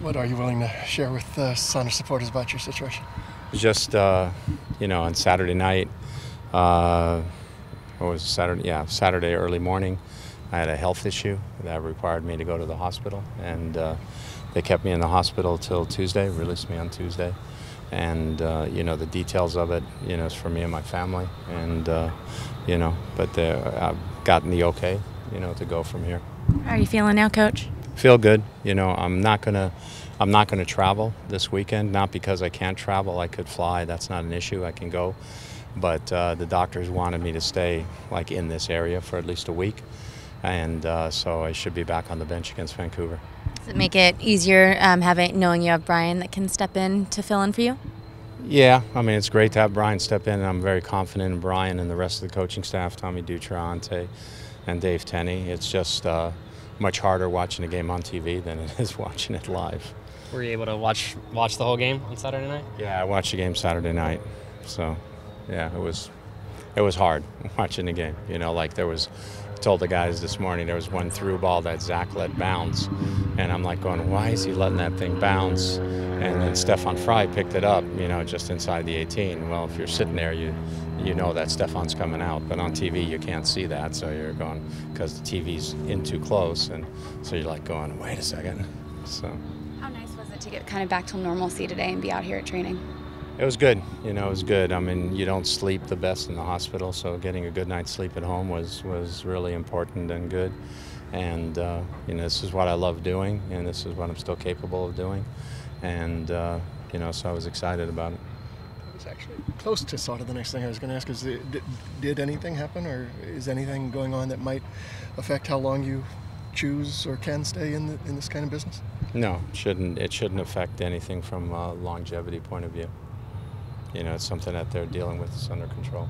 What are you willing to share with Sonic supporters about your situation? Just, on Saturday night, what was it, Saturday? Yeah, Saturday early morning, I had a health issue that required me to go to the hospital, and they kept me in the hospital till Tuesday, released me on Tuesday. And, the details of it, is for me and my family. And, but I've gotten the okay, to go from here. How are you feeling now, Coach? Feel good. I'm not gonna travel this weekend. Not because I can't travel. I could fly. That's not an issue. I can go. But the doctors wanted me to stay in this area for at least a week, and so I should be back on the bench against Vancouver. Does it make it easier knowing you have Brian that can step in to fill in for you? Yeah, it's great to have Brian step in, and I'm very confident in Brian and the rest of the coaching staff, Tommy Dutrante and Dave Tenney. It's just much harder watching a game on TV than it is watching it live. Were you able to watch the whole game on Saturday night? Yeah, I watched the game Saturday night. So, yeah, it was hard watching the game. I told the guys this morning there was one through ball that Zach let bounce, and I'm going, why is he letting that thing bounce? And then Stefan Fry picked it up, just inside the 18. Well, if you're sitting there, you know that Stefan's coming out, but on TV you can't see that, so you're going, because the TV's in too close, and so you're going, wait a second. So. How nice was it to get kind of back to normalcy today and be out here at training? It was good. It was good. You don't sleep the best in the hospital, so getting a good night's sleep at home was really important and good. And, this is what I love doing, and this is what I'm still capable of doing. And, so I was excited about it. It was actually close to sort of the next thing I was going to ask is, did anything happen, or is anything going on that might affect how long you choose or can stay in this kind of business? No, it shouldn't affect anything from a longevity point of view. It's something that they're dealing with. It's under control.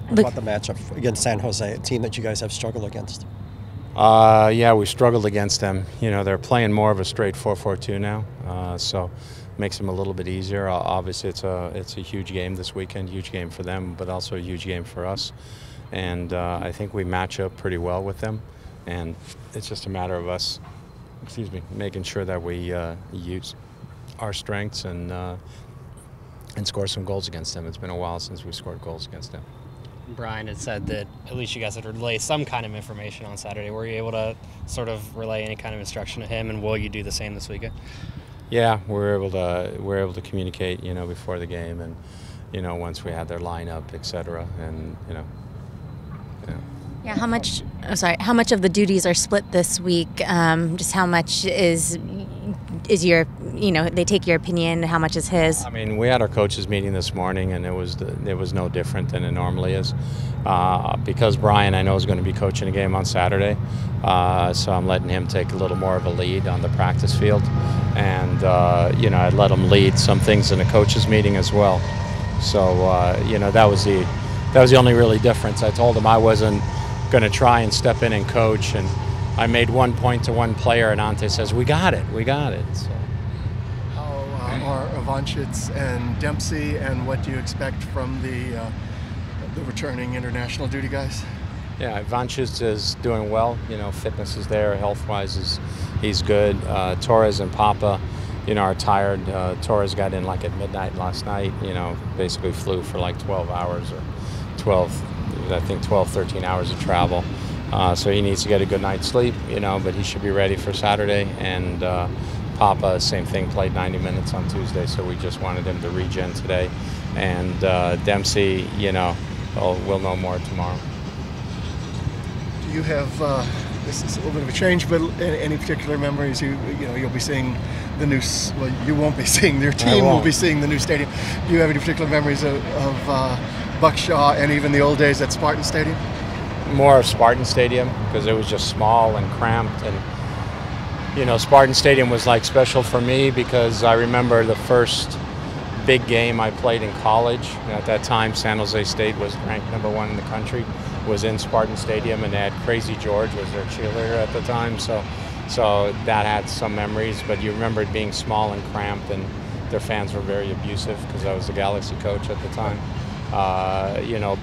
What about the matchup against San Jose, a team that you guys have struggled against? Yeah, we struggled against them. They're playing more of a straight 4-4-2 now, so makes them a little bit easier. Obviously, it's a huge game this weekend, huge game for them, but also a huge game for us. And I think we match up pretty well with them, and it's just a matter of us, making sure that we use our strengths and score some goals against them. It's been a while since we scored goals against them. Brian had said that at least you guys had relayed some kind of information on Saturday. Were you able to sort of relay any kind of instruction to him, and will you do the same this weekend? Yeah, we're able to communicate, before the game, and once we had their lineup, etc. And Yeah, how much of the duties are split this week? Just how much is your, they take your opinion, how much is his? We had our coaches meeting this morning, and it was no different than it normally is. Because Brian, I know, is going to be coaching a game on Saturday, so I'm letting him take a little more of a lead on the practice field. And, I'd let him lead some things in the coaches meeting as well. So, that was the only really difference. I told him I wasn't going to try and step in and coach, and I made 1 point to one player, and Ante says, we got it. So. How are Ivanchitz and Dempsey, and what do you expect from the returning international duty guys? Yeah, Ivanchitz is doing well. Fitness is there, health-wise he's good. Torres and Papa, are tired. Torres got in at midnight last night. Basically flew for 12 hours or 12, 13 hours of travel. So he needs to get a good night's sleep, but he should be ready for Saturday. And Papa, same thing, played 90 minutes on Tuesday, so we just wanted him to regen today. And Dempsey, we'll know more tomorrow. Do you have, this is a little bit of a change, but any particular memories? You'll be seeing the new, well, you won't be seeing, your team will be seeing the new stadium. Do you have any particular memories of Buck Shaw and even the old days at Spartan Stadium? More of Spartan Stadium, because it was just small and cramped, and Spartan Stadium was special for me because I remember the first big game I played in college. At that time, San Jose State was ranked #1 in the country, was in Spartan Stadium, and they had Crazy George was their cheerleader at the time, so that had some memories. But you remember it being small and cramped, and their fans were very abusive because I was the Galaxy coach at the time.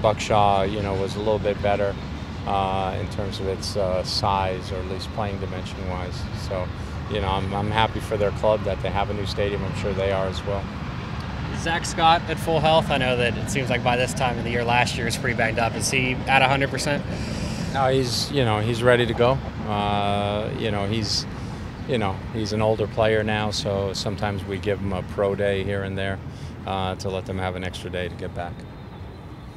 Buck Shaw, was a little bit better. in terms of its size, or at least playing dimension-wise. So, you know, I'm happy for their club that they have a new stadium. I'm sure they are as well. Zach Scott at full health. I know that it seems like by this time of the year last year he's pretty banged up. Is he at 100%? No, he's ready to go. He's an older player now, so sometimes we give him a pro day here and there to let them have an extra day to get back.